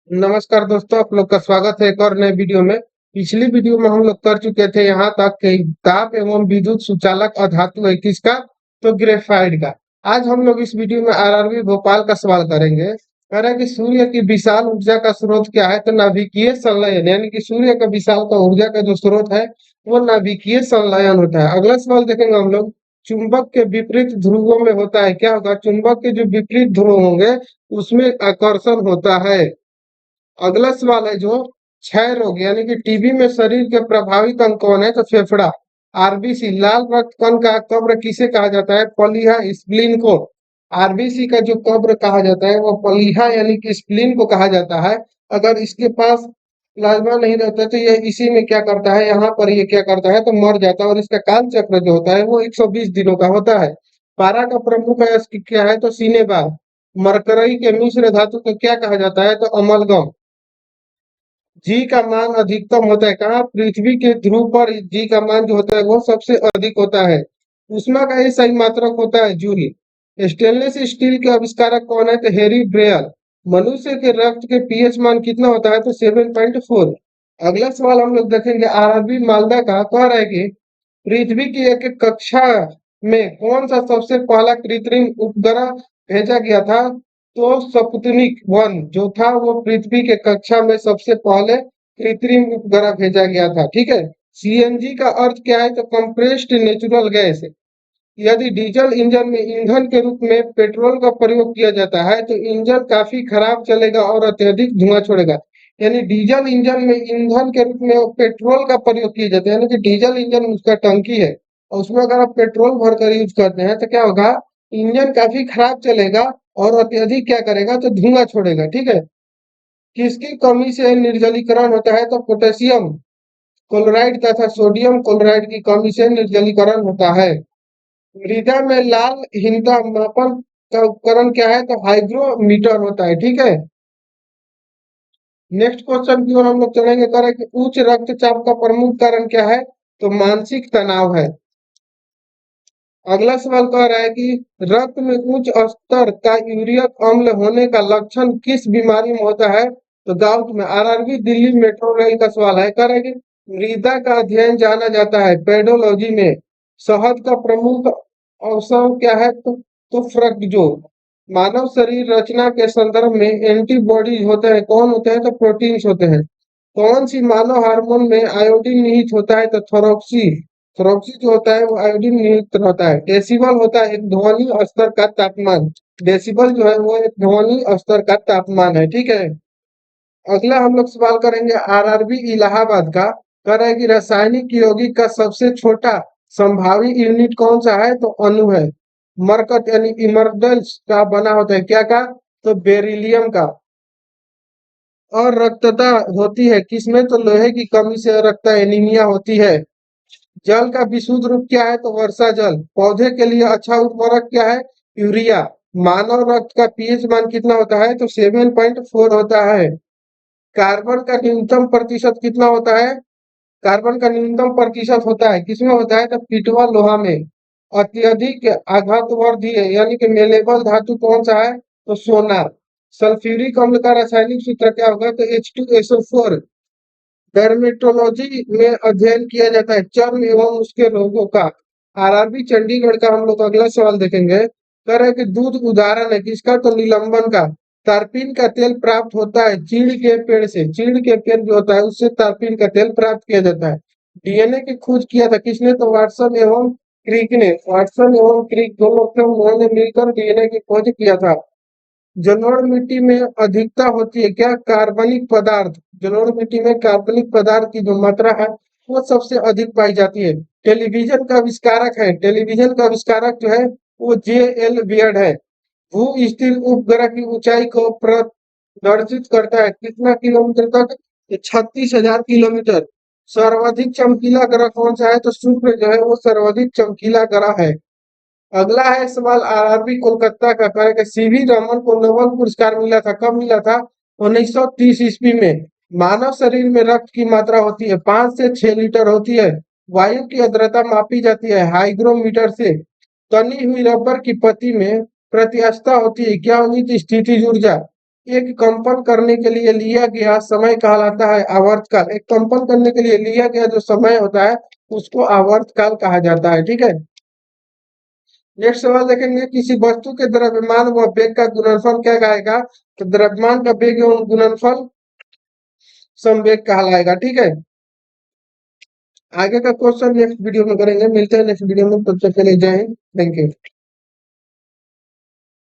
नमस्कार दोस्तों, आप लोग का स्वागत है एक और नए वीडियो में। पिछली वीडियो में हम लोग कर चुके थे यहाँ तक कि ताप एवं विद्युत सुचालक अधातु है किसका, तो ग्रेफाइट का। आज हम लोग इस वीडियो में आरआरबी भोपाल का सवाल करेंगे। कह रहा है कि सूर्य की विशाल ऊर्जा का स्रोत क्या है, तो नाभिकीय संलयन, यानी कि सूर्य का विशाल का ऊर्जा का जो स्रोत है वो नाभिकीय संलयन होता है। अगला सवाल देखेंगे हम लोग, चुंबक के विपरीत ध्रुवों में होता है क्या होगा, चुंबक के जो विपरीत ध्रुव होंगे उसमें आकर्षण होता है। अगला सवाल है जो क्षय रोग यानी कि टीबी में शरीर के प्रभावित अंग कौन है, तो फेफड़ा। आरबीसी लाल रक्त कण का कब्र किसे कहा जाता है, पलीहा स्प्लीन को। आरबीसी का जो कब्र कहा जाता है वो पलीहा यानी कि स्प्लीन को कहा जाता है। अगर इसके पास प्लाज्मा नहीं रहता तो ये इसी में क्या करता है, यहाँ पर ये क्या करता है तो मर जाता है, और इसका काल चक्र जो होता है वो 120 दिनों का होता है। पारा का प्रमुख अयस्क क्या है, तो सिनेबार। मरकरी के मिश्र धातु को क्या कहा जाता है, तो अमलगम। जी का मान अधिकतम होता है कहाँ, पृथ्वी के ध्रुव पर जी का मान जो होता है वो सबसे अधिक होता है। ऊष्मा का ये सही मात्रक होता है जूल। स्टेनलेस स्टील के आविष्कारक कौन है, तो हैरी ब्रेयर। मनुष्य के रक्त के पीएच मान कितना होता है, तो 7.4। अगला सवाल हम लोग देखेंगे आरआरबी मालदा का। कह रहा है कि पृथ्वी की एक कक्षा में कौन सा सबसे पहला कृत्रिम उपग्रह भेजा गया था, तो स्पुतनिक 1 जो था वो पृथ्वी के कक्षा में सबसे पहले कृत्रिम उपग्रह भेजा गया था। ठीक है। सीएनजी का अर्थ क्या है, तो कंप्रेस्ड नेचुरल गैस। यदि डीजल इंजन में ईंधन के रूप में पेट्रोल का प्रयोग किया जाता है तो इंजन काफी खराब चलेगा और अत्यधिक धुआं छोड़ेगा। यानी डीजल इंजन में ईंधन के रूप में पेट्रोल का प्रयोग किया जाता है, यानी कि डीजल इंजन उसका टंकी है और उसमें अगर आप पेट्रोल भरकर यूज करते हैं तो क्या होगा, इंजन काफी खराब चलेगा और अत्यधिक क्या करेगा, तो धुआं छोड़ेगा। ठीक है। किसकी कमी से निर्जलीकरण होता है, तो पोटेशियम क्लोराइड तथा सोडियम क्लोराइड की कमी से निर्जलीकरण होता है। मृदा में लाल हिंसा मापन का उपकरण क्या है, तो हाइग्रोमीटर होता है। ठीक है। नेक्स्ट क्वेश्चन की ओर हम लोग चलेंगे। करें कि उच्च रक्तचाप का प्रमुख कारण क्या है, तो मानसिक तनाव है। अगला सवाल कह रहा है कि रक्त में उच्च स्तर का यूरिक अम्ल होने का लक्षण किस बीमारी में होता है, तो गाउट में। आरआरबी दिल्ली मेट्रो रेल का सवाल है। कह रहा है कि मृदा का अध्ययन जाना जाता है पेडोलॉजी में। शहद का प्रमुख अवसर क्या है, तो फ्रक्टोज। मानव शरीर रचना के संदर्भ में एंटीबॉडीज होते हैं, कौन होते हैं, तो प्रोटीन्स होते हैं। कौन सी मानव हार्मोन में आयोडीन निहित होता है, तो थोरॉक्सी। थोरॉक्सी जो होता है वो आयोडीन निहित होता है। डेसिबल होता है एक ध्वनि स्तर का तापमान। डेसिबल जो है वो एक ध्वनि स्तर का तापमान है। ठीक है। अगला हम लोग सवाल करेंगे आरआरबी इलाहाबाद का। कह रहा है कि रासायनिक यौगिक का सबसे छोटा संभावी यूनिट कौन सा है, तो अणु है। मरकत यानी इमर्जेंस का बना होता है क्या का, तो बेरिलियम का। और रक्तता होती है किसमें, तो लोहे की कमी से रक्त एनीमिया होती है। जल का विशुद्ध रूप क्या है, तो वर्षा जल। पौधे के लिए अच्छा उर्वरक क्या है, यूरिया। मानव रक्त का पीएच मान कितना होता है, तो 7.4 होता है। कार्बन का न्यूनतम प्रतिशत कितना होता है, कार्बन का न्यूनतम प्रतिशत होता है किसमें होता है, तो पिटवा लोहा में। अत्यधिक आघातवर्धीय यानी कि मेलेबल धातु कौन सा है, तो सोना। सल्फ्यूरिक अम्ल का रासायनिक सूत्र क्या होगा, तो H2SO4। डर्मेटोलॉजी में अध्ययन किया जाता है चर्म एवं उसके रोगों का। आरआरबी चंडीगढ़ का हम लोग अगला सवाल देखेंगे। कह रहे हैं कि दूध उदाहरण है किसका, तो निलंबन का। तारपीन का तेल प्राप्त होता है चीड़ के पेड़ से। चीड़ के पेड़ जो होता है उससे तारपीन का तेल प्राप्त किया जाता है। डीएनए की खोज किया था किसने, तो वाटसन एवं क्रिक ने। वाटसन एवं क्रिक दो लोग थे, उन्होंने मिलकर डीएनए की खोज किया था। जलोढ़ मिट्टी में अधिकता होती है क्या, कार्बनिक पदार्थ। जलोढ़ मिट्टी में कार्बनिक पदार्थ की जो मात्रा है वो सबसे अधिक पाई जाती है। टेलीविजन का आविष्कारक है, टेलीविजन का आविष्कारक जो है वो J.L. बियर्ड है। भू स्थिर उपग्रह की ऊंचाई को प्रदर्शित करता है कितना किलोमीटर तक, 36,000 किलोमीटर। सर्वाधिक चमकीला ग्रह कौन सा है, तो शुक्र जो है वो सर्वाधिक चमकीला ग्रह है। अगला है सवाल आरआरबी कोलकाता का। कहेगा सीवी रमन को नोबेल पुरस्कार मिला था, कब मिला था, 1930 ईस्वी में। मानव शरीर में रक्त की मात्रा होती है 5 से 6 लीटर होती है। वायु की आर्द्रता मापी जाती है हाइग्रोमीटर से। तनी हुई रबर की पत्ती में प्रत्यास्थता होती है क्या होगी, तो स्थितिज ऊर्जा। एक कंपन करने के लिए लिया गया समय कहलाता है आवर्तकाल। एक कंपन करने के लिए लिया गया जो समय होता है उसको आवर्तकाल कहा जाता है। ठीक है, नेक्स्ट सवाल देखेंगे, किसी वस्तु के द्रव्यमान व वेग का गुणनफल क्या कहेगा? तो द्रव्यमान का वेग एवं गुणनफल संवेग कहलाएगा। ठीक है, आगे का क्वेश्चन नेक्स्ट वीडियो में करेंगे। मिलते हैं नेक्स्ट वीडियो में, तब तक के लिए जय हिंद, थैंक यू।